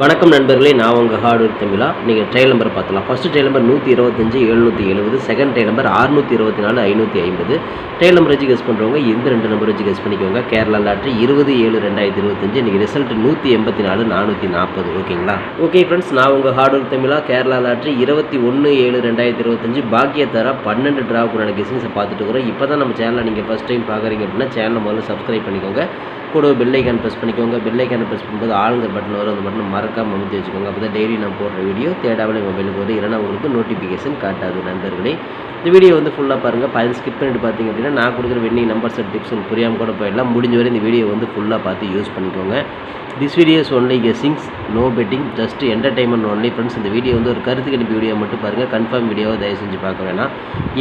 வணக்கம் நண்பர்களே, நான் உங்கள் ஹார்ட்வேர் தமிழா. நீங்கள் ட்ரையல் நம்பர் பார்த்துலாம். First trial number 125 770, second trial number 624 550. Trial number வச்சு கெஸ் பண்ணுறவங்க இந்த ரெண்டு நம்பர் வச்சு கெஸ் பண்ணிக்கோங்க. கேரளா லாட்ரி 20/7/2025. இன்றைக்கி ரிசல்ட் 184 440. ஓகேங்களா? ஓகே ஃப்ரெண்ட்ஸ், நான் உங்கள் ஹார்ட்வேர் தமிழா. கேரளா லாட்ரி 21/7/2025 பாக்கியத்தாரா 12 ட்ராவுக்குண்டான கெஸிங்ஸை பார்த்துட்டு இருக்கிறோம். இப்போ தான் நம்ம சேனலை நீங்கள் ஃபஸ்ட் டைம் பார்க்குறீங்க அப்படின்னா சேனலை முதல்ல சப்ஸ்கிரைப் பண்ணிக்கோங்க. கூட பெல் ஐக்கான் ப்ரெஸ் பண்ணிக்கோங்க. பெல் ஐக்கானை ப்ரெஸ் பண்ணும்போது ஆளுங்கிற பட்டன் வரும். அந்த பட்டனை மறக்காமல் அமுத்தி வச்சுக்கோங்க. அப்போ தான் டெய்லி நான் போடுற வீடியோ தேடாமலே மொபைலுக்கு வரும். இல்லைனா உங்களுக்கு நோட்டிஃபிகேஷன் காட்டாது. நண்பர்களே, இந்த வீடியோ வந்து ஃபுல்லாக பாருங்கள். பாதி ஸ்கிப் பண்ணிட்டு பார்த்தீங்க அப்படின்னா நான் கொடுக்குற வெண்ணிங் நம்பர்ஸ் அண்ட் டிப்ஸ் உங்களுக்கு புரியாமல் கூட போயிடலாம். முடிஞ்ச வரை இந்த வீடியோ வந்து ஃபுல்லாக பார்த்து யூஸ் பண்ணிக்கோங்க. This videos only guessings, no betting, just entertainment only. Friends, இந்த வீடியோ வந்து ஒரு கருத்து கணிப்பு வீடியோ மட்டும் பாருங்கள். கன்ஃபார்ம் வீடியோவை தயவு செஞ்சு பார்க்க வேணாம்.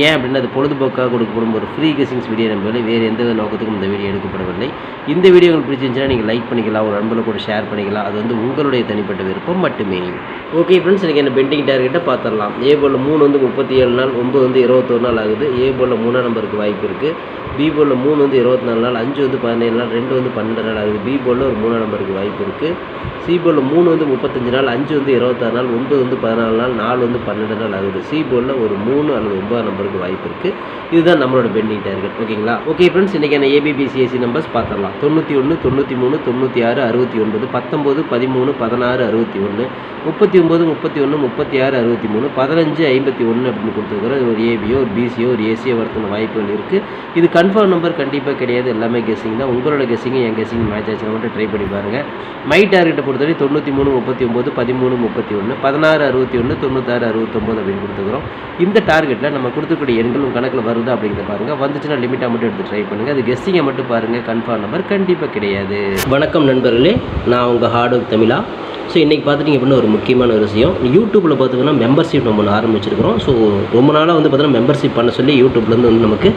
ஏன் அப்படின்னா அது பொழுதுபோக்காக கொடுக்கப்படும் ஒரு ஃப்ரீ கெஸ்ஸிங்ஸ் வீடியோ நம்பவில்லை. வேறு எந்த நோக்கத்துக்கும் இந்த வீடியோ எடுக்கப்படவில்லை. இந்த வீடியோ உங்களுக்கு பிடிச்சிருந்துச்சுன்னா நீங்கள் லைக் பண்ணிக்கலாம், ஒரு நண்பர்களுக்கு கூட ஷேர் பண்ணிக்கலாம். அது வந்து உங்களுடைய தனிப்பட்ட விருப்பம் மட்டுமே. ஓகே ஃப்ரெண்ட்ஸ், இன்றைக்கி என்ன பெண்டிங் டார்கெட்டை பார்த்துடலாம். ஏ போல் 3 வந்து 37 நாள், 9 வந்து 21 நாள் ஆகுது. ஏ போல் 3ஆம் நம்பருக்கு வாய்ப்பு இருக்குது. பி போலில் 3 வந்து 24 நாள், 5 வந்து 17 நாள், 2 வந்து 12 நாள் ஆகுது. பி போலில் ஒரு 3ஆம் நம்பருக்கு வாய்ப்பு இருக்குது. சி போலில் 3 வந்து 35 நாள், 5 வந்து 26 நாள், 9 வந்து 14 நாள், 4 வந்து 12 நாள் ஆகுது. சி போலில் ஒரு 3 அல்லது 9ஆம் நம்பருக்கு வாய்ப்பு இருக்குது. இதுதான் நம்மளோட பெண்டிங் டார்கெட். ஓகேங்களா? ஓகே ஃப்ரெண்ட்ஸ், இன்றைக்கான ஏபிபிசிஎஸ்சி நம்பர்ஸ் பார்த்துடலாம். 91 93 96 69 19 13 16 61 39 31 36 63 15 51 அப்படின்னு கொடுத்துருக்குறோம். இது ஒரு ஏபியோ ஒரு பிசியோ ஒரு ஏசியோ வரத்துன வாய்ப்புகள் இருக்குது. இது கன்ஃபார்ம் நம்பர் கண்டிப்பாக கிடையாது. எல்லாமே கெஸ்ஸிங் தான். உங்களோட கெஸ்ஸிங் என் கெஸ்ஸிங் மேட்ச் ஆச்சுன்னா மட்டும் ட்ரை பண்ணி பாருங்கள். மை டார்கெட்டை பொறுத்தவரை 93 39 13 31 16 61 96 69 அப்படின்னு கொடுத்துருக்குறோம். இந்த டார்கெட்டில் நம்ம கொடுத்துக்கூடிய எண்கள் உங்கள் கணக்கில் வருது அப்படிங்கிறத பாருங்கள். வந்துச்சுன்னா லிமிட்டாக மட்டும் எடுத்து ட்ரை பண்ணுங்கள். அது கெஸ்ஸிங்கை மட்டும் பாருங்கள். கன்ஃபார்ம் நம்பர் கண்டிப்பாக கிடையாது. வணக்கம் நண்பர்களே, நான் உங்கள் ஹார்ட்வேர் தமிழா. ஸோ இன்றைக்கி பார்த்துட்டிங்க அப்படின்னா ஒரு முக்கியமான ஒரு விஷயம். யூடியூப்பில் பார்த்திங்கன்னா மெம்பர்ஷிப் நம்ம ஒன்று ஆரம்பிச்சிருக்கிறோம். ஸோ ரொம்ப நாளாக வந்து பார்த்தீங்கன்னா மெம்பர்ஷிப் பண்ண சொல்லி யூடியூப்லேருந்து வந்து நமக்கு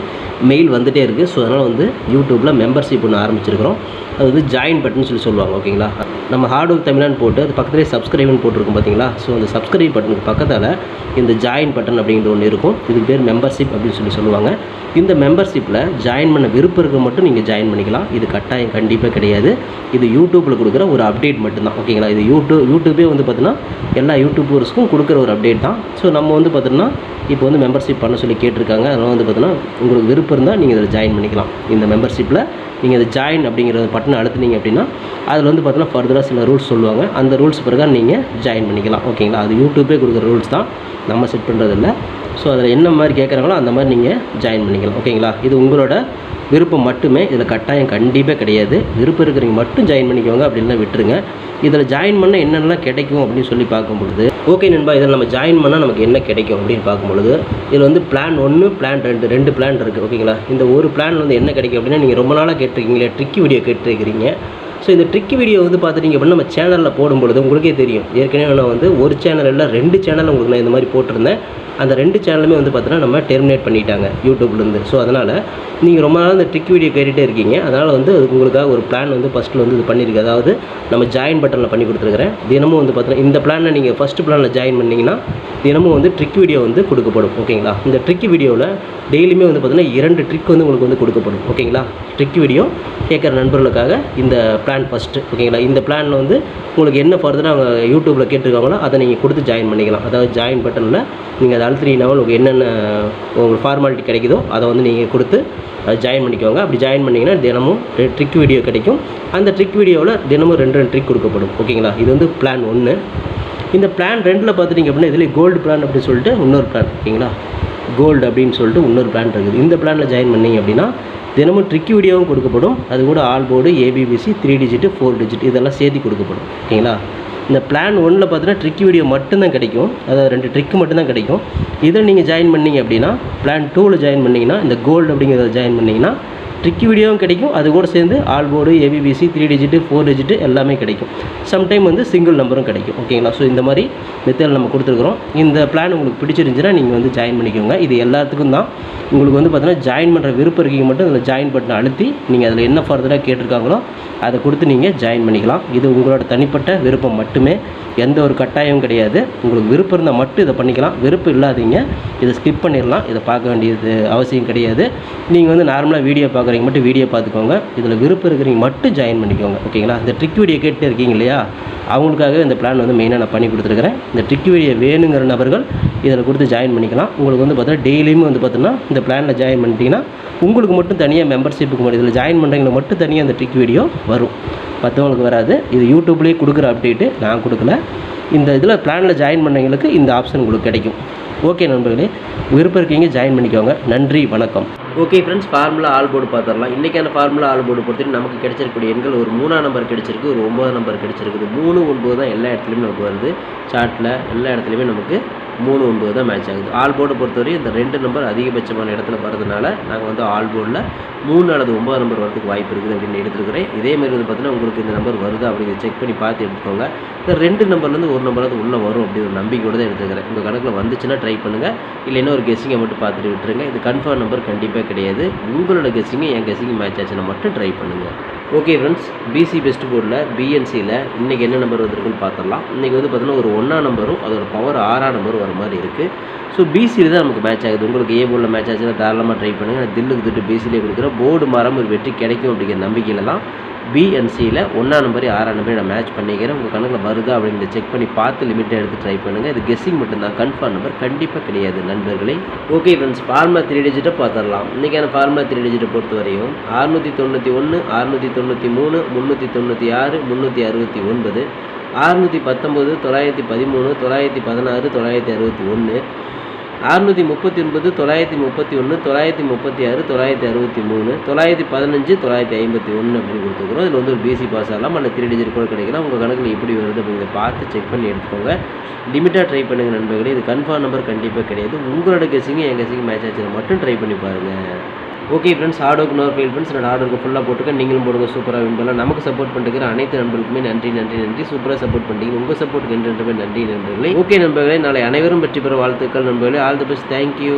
மெயில் வந்துகிட்டே இருக்குது. ஸோ அதனால் வந்து யூடியூப்பில் மெம்பர்ஷிப் ஒன்று ஆரம்பிச்சிருக்கிறோம். அது வந்து ஜாயின் பட்டன் சொல்லி சொல்லுவாங்க. ஓகேங்களா? நம்ம ஹார்ட்வேர் தமிழான்னு போட்டு அது பக்கத்துலேயே சப்ஸ்கிரைப்னு போட்டிருக்கோம் பார்த்தீங்களா? ஸோ அந்த சப்ஸ்கிரைப் பட்டனுக்கு பக்கத்தில் இந்த ஜாயின் பட்டன் அப்படிங்கிற ஒன்று இருக்கும். இதுக்கு பேர் மெம்பர்ஷிப் அப்படின்னு சொல்லி சொல்லுவாங்க. இந்த மெம்பர்ஷிப்பில் ஜாயின் பண்ண விருப்பம் இருக்க மட்டும் நீங்கள் ஜாயின் பண்ணிக்கலாம். இது கட்டாயம் கண்டிப்பாக கிடையாது. இது யூடியூப்பில் கொடுக்குற ஒரு அப்டேட் மட்டும்தான். ஓகேங்களா? இது யூடியூபே வந்து பார்த்தீங்கன்னா எல்லா யூடியூபர்ஸ்க்கும் கொடுக்குற ஒரு அப்டேட் தான். ஸோ நம்ம வந்து பார்த்தீங்கன்னா இப்போ வந்து மெம்பர்ஷிப் பண்ண சொல்லி கேட்டிருக்காங்க. அதனால் வந்து பார்த்தீங்கன்னா உங்களுக்கு விருப்பம் இருந்தால் நீங்கள் இதில் ஜாயின் பண்ணிக்கலாம். இந்த மெம்பர்ஷிப்பில் நீங்கள் அதை ஜாயின் அப்படிங்கிற பட்டனை அழுத்துனீங்க அப்படின்னா அதில் வந்து பார்த்தீங்கன்னா ஃபர்தராக சில ரூல்ஸ் சொல்லுவாங்க. அந்த ரூல்ஸ் பிறகு நீங்கள் ஜாயின் பண்ணிக்கலாம். ஓகேங்களா? அது யூடியூபே கொடுக்குற ரூல்ஸ் தான், நம்ம செட் பண்ணுறதில்ல. ஸோ அதில் என்ன மாதிரி கேட்குறாங்களோ அந்த மாதிரி நீங்கள் ஜாயின் பண்ணிக்கலாம். ஓகேங்களா? இது உங்களோட விருப்பம் மட்டுமே. இதில் கட்டாயம் கண்டிப்பாக கிடையாது. விருப்பம் இருக்கிறவங்க மட்டும் ஜாயின் பண்ணிக்கோங்க, அப்படின்னா விட்டுருங்க. இதில் ஜாயின் பண்ணால் என்னென்னலாம் கிடைக்கும் அப்படின்னு சொல்லி பார்க்கும்பொழுது, ஓகே நண்பா, இதில் நம்ம ஜாயின் பண்ணால் நமக்கு என்ன கிடைக்கும் அப்படின்னு பார்க்கும்பொழுது, இதில் வந்து பிளான் 1 பிளான் 2 பிளான் இருக்குது. ஓகேங்களா? இந்த ஒரு பிளான் வந்து என்ன கிடைக்கும் அப்படின்னா, நீங்கள் ரொம்ப நாளாக கேட்டிருக்கீங்களே ட்ரிக்கி வீடியோ கேட்டிருக்கிறீங்க. ஸோ இந்த ட்ரிக்கி வீடியோ வந்து பார்த்துட்டிங்க அப்படின்னா நம்ம சேனலில் போடும்பொழுது உங்களுக்கே தெரியும். ஏற்கனவே நான் வந்து ஒரு சேனல் இல்லை 2 சேனல் உங்களுக்கு நான் இந்த மாதிரி போட்டிருந்தேன். அந்த 2 சேனலுமே வந்து பார்த்தீங்கன்னா நம்ம டெர்மினேட் பண்ணிட்டாங்க யூடியூப்லேருந்து. ஸோ அதனால் நீங்கள் ரொம்ப நாள் இந்த ட்ரிக் வீடியோ கேட்டுகிட்டே இருக்கீங்க. அதனால் வந்து உங்களுக்காக ஒரு பிளான் வந்து ஃபஸ்ட்டில் வந்து இது பண்ணியிருக்கு. அதாவது நம்ம ஜாயின் பட்டனில் பண்ணி கொடுத்துருக்குறேன். தினமும் வந்து பார்த்தீங்கன்னா இந்த பிளானை நீங்கள் ஃபஸ்ட்டு பிளானில் ஜாயின் பண்ணிங்கன்னா தினமும் வந்து ட்ரிக் வீடியோ வந்து கொடுக்கப்படும். ஓகேங்களா? இந்த ட்ரிக் வீடியோவில் டெய்லியுமே வந்து பார்த்தீங்கன்னா 2 ட்ரிக் வந்து உங்களுக்கு வந்து கொடுக்கப்படும். ஓகேங்களா? ட்ரிக் வீடியோ கேட்குற நண்பர்களுக்காக இந்த பிளான் ஃபஸ்ட்டு. ஓகேங்களா? இந்த பிளானில் வந்து உங்களுக்கு என்ன ஃபர்தராக அவங்க யூடியூப்பில் கேட்டிருக்காங்களோ அதை நீங்கள் கொடுத்து ஜாயின் பண்ணிக்கலாம். அதாவது ஜாயின் பட்டனில் நீங்கள் அதை அழுத்தினீங்கன்னா உங்களுக்கு என்னென்ன உங்களுக்கு ஃபார்மாலிட்டி கிடைக்குதோ அதை வந்து நீங்கள் கொடுத்து ஜாயின் பண்ணிக்கோங்க. அப்படி ஜாயின் பண்ணிங்கன்னா தினமும் ட்ரிக் வீடியோ கிடைக்கும். அந்த ட்ரிக் வீடியோவில் தினமும் 2 ட்ரிக் கொடுக்கப்படும். ஓகேங்களா? இது வந்து பிளான் 1. இந்த பிளான் 2ல் பார்த்துட்டிங்க அப்படின்னா இதில் கோல்டு பிளான் அப்படின்னு சொல்லிட்டு இன்னொரு பிளான். ஓகேங்களா? கோல்டு அப்படின்னு சொல்லிட்டு இன்னொரு பிளான் இருக்குது. இந்த பிளானில் ஜாயின் பண்ணிங்க அப்படின்னா தினமும் ட்ரிக் வீடியோவும் கொடுக்கப்படும். அது கூட all board, ABBC, 3 digit 4 digit இதெல்லாம் சேர்த்து கொடுக்கப்படும். ஓகேங்களா? இந்த பிளான் 1ல் பார்த்தீங்கன்னா ட்ரிக் வீடியோ மட்டும்தான் கிடைக்கும். அதாவது 2 ட்ரிக் மட்டும்தான் கிடைக்கும். இதில் நீங்கள் ஜாயின் பண்ணிங்க அப்படின்னா பிளான் 2ல் ஜாயின் பண்ணிங்கன்னா இந்த கோல்டு அப்படிங்கிறத ஜாயின் பண்ணிங்கன்னா ட்ரிக் வீடியோவும் கிடைக்கும். அது கூட சேர்ந்து all board, ABBC, 3 digit 4 digit எல்லாமே கிடைக்கும். சம்டைம் வந்து சிங்கிள் நம்பரும் கிடைக்கும். ஓகேங்களா? ஸோ இந்த மாதிரி மெத்தட் நம்ம கொடுத்துருக்குறோம். இந்த பிளான் உங்களுக்கு பிடிச்சிருந்துச்சுன்னா நீங்கள் வந்து ஜாயின் பண்ணிக்கோங்க. இது எல்லாத்துக்கும் தான். உங்களுக்கு வந்து பார்த்தீங்கன்னா ஜாயின் பண்ணுற விருப்பம் இருக்கீங்க மட்டும் அதில் ஜாயின் பட்டனை அழுத்தி நீங்கள் அதில் என்ன ஃபர்தராக கேட்டிருக்காங்களோ அதை கொடுத்து நீங்கள் ஜாயின் பண்ணிக்கலாம். இது உங்களோட தனிப்பட்ட விருப்பம் மட்டுமே. எந்த ஒரு கட்டாயமும் கிடையாது. உங்களுக்கு விருப்பம் இருந்தால் மட்டும் இதை பண்ணிக்கலாம். விருப்பம் இல்லாதீங்க இதை ஸ்கிப் பண்ணிடலாம். இதை பார்க்க வேண்டியது அவசியம் கிடையாது. நீங்கள் வந்து நார்மலாக வீடியோ பார்க்குறீங்க நாளைக்கு மட்டும் வீடியோ பார்த்துக்கோங்க. இதில் விருப்பம் இருக்கிறவங்க மட்டும் ஜாயின் பண்ணிக்கோங்க. ஓகேங்களா? இந்த ட்ரிக் வீடியோ கேட்டு இருக்கீங்க இல்லையா, அவங்களுக்காகவே இந்த பிளான் வந்து மெயினாக நான் பண்ணி கொடுத்துருக்கிறேன். இந்த ட்ரிக் வீடியோ வேணுங்கிற நபர்கள் இதில் கொடுத்து ஜாயின் பண்ணிக்கலாம். உங்களுக்கு வந்து பார்த்தீங்கன்னா டெய்லியுமே வந்து பார்த்தீங்கன்னா இந்த பிளானில் ஜாயின் பண்ணிட்டீங்கன்னா உங்களுக்கு மட்டும் தனியாக மெம்பர்ஷிப்புக்கு மட்டும் இதில் ஜாயின் பண்ணுறவங்களுக்கு மட்டும் தனியாக இந்த ட்ரிக் வீடியோ வரும், மற்றவங்களுக்கு வராது. இது யூடியூப்லேயே கொடுக்குற அப்டேட்டு, நான் கொடுக்கல. இந்த இதில் பிளானில் ஜாயின் பண்ணவங்களுக்கு இந்த ஆப்ஷன் உங்களுக்கு கிடைக்கும். ஓகே நண்பர்களே, விருப்பம் இருக்கீங்க ஜாயின் பண்ணிக்கோங்க. நன்றி, வணக்கம். Okay friends, formula all board பார்த்துடலாம். இன்றைக்கான ஃபார்முலா ஆல் போர்டு பொறுத்தவரைக்கும் நமக்கு கிடைச்சிருக்கக்கூடிய எண்கள் ஒரு 3ஆம் நம்பர் கிடைச்சிருக்கு, ஒரு 9ஆம் நம்பர் கிடைச்சிருக்குது. 3, 9 தான் எல்லா இடத்துலையுமே நமக்கு வருது. சார்ட்டில் எல்லா இடத்துலையுமே நமக்கு 3, 9 தான் மேட்ச் ஆகுது. ஆல் போர்டை பொறுத்தவரையும் இந்த 2 நம்பர் அதிகபட்சமான இடத்துல வரதுனால நாங்கள் வந்து ஆல் போர்டில் 3 அல்லது 9 நம்பர் வரதுக்கு வாய்ப்பு இருக்குது அப்படின்னு எடுத்துருக்கிறேன். இதேமாதிரி வந்து பார்த்தீங்கன்னா உங்களுக்கு இந்த நம்பர் வருதா அப்படிங்கிறத செக் பண்ணி பார்த்து எடுத்துக்கோங்க. இந்த 2 நம்பர்லேருந்து ஒரு நம்பராவது உள்ளே வரும் அப்படின்னு ஒரு நம்பிக்கையோடு தான் எடுத்துக்கிறேன். உங்கள் கணக்கில் வந்துச்சுன்னா ட்ரை பண்ணுங்கள், இல்லைன்னா ஒரு கெஸ்ஸிங்கை மட்டும் பார்த்துட்டு விட்டுருங்க. இது கன்ஃபார்ம் நம்பர் கண்டிப்பாக கிடையாது. உங்களோட கெஸ்ஸிங்கு என் கெஸ்ஸிங் மேட்ச் ஆச்சுன்னா மட்டும் ட்ரை பண்ணுங்கள். ஓகே ஃப்ரெண்ட்ஸ், பிசி பெஸ்ட் போர்டில் பிஎன்சியில் இன்றைக்கி என்ன நம்பர் வந்திருக்குன்னு பார்த்துடலாம். இன்றைக்கி வந்து பார்த்தீங்கன்னா ஒரு 1ஆம் நம்பரும் அதோட பவர் 6ஆம் நம்பரும் வர மாதிரி இருக்குது. ஸோ பிசியில் தான் நமக்கு மேட்ச் ஆகுது. உங்களுக்கு ஏ போர்டில் மேட்ச் ஆச்சுன்னா தாராளமாக ட்ரை பண்ணுங்கள். நான் தில்லுக்கு திட்டு பிசிலே கொடுக்குறேன். போர்டு மாறாமல் ஒரு வெற்றி கிடைக்கும் அப்படிங்கிற நம்பிக்கையில் தான் பிஎன்சியில் 1ஆம் நம்பரையும் 6ஆம் நம்பரையும் நான் மேட்ச் பண்ணிக்கிறேன். உங்கள் கணக்கில் வருதா அப்படிங்கிறத செக் பண்ணி பார்த்து லிமிட்டாக எடுத்து ட்ரை பண்ணுங்கள். இது கெஸ்ஸிங் மட்டும்தான், கன்ஃபார்ம் நம்பர் கண்டிப்பாக கிடையாது நண்பர்களே. ஓகே ஃப்ரெண்ட்ஸ், ஃபார்முலா 3 டிஜிட்டை பார்த்துடலாம். இன்றைக்கான ஃபார்முலா 3 டிஜிட்டை பொறுத்த வரையும் 691, 693, 396, 369, 619, 913, 916, 961, 639, 931, 936, 963, 915, 951 அப்படின்னு கொடுத்துருக்குறோம். இதில் வந்து ஒரு பிசி பாஸ் ஆகலாம், அல்ல 3 டிஜிட் கூட கிடைக்கலாம். உங்கள் கணக்கில் எப்படி வருது அப்படிங்கிறத பார்த்து செக் பண்ணி எடுத்துக்கோங்க. லிமிட்டாக ட்ரை பண்ணுங்கள் நண்பர்களே. இது கன்ஃபார்ம் நம்பர் கண்டிப்பாக கிடையாது. உங்களோட கெஸ்ஸிங்கு என் கெஸ்ஸிங் மேட்ச் ஆச்சுன்னா மட்டும் ட்ரை பண்ணி பாருங்கள். Okay friends, hard work nor fail friends. என்னோட ஹார்ட் ஒர்க்கு ஃபுல்லாக போட்டுருக்கேன். நீங்களும் போடுங்க, சூப்பராக வின் பண்ணலாம். நமக்கு சப்போர்ட் பண்ணிருக்கிற அனைத்து நண்பர்களுக்குமே நன்றி நன்றி நன்றி. சூப்பராக சப்போர்ட் பண்ணிட்டீங்க. உங்கள் சப்போர்ட்டுக்கு என்றுமே நன்றி நண்பர்களே. ஓகே நண்பர்களே, நாளை அனைவரும் வெற்றி பெற வாழ்த்துக்கள் நண்பர்களே. All the best, thank you.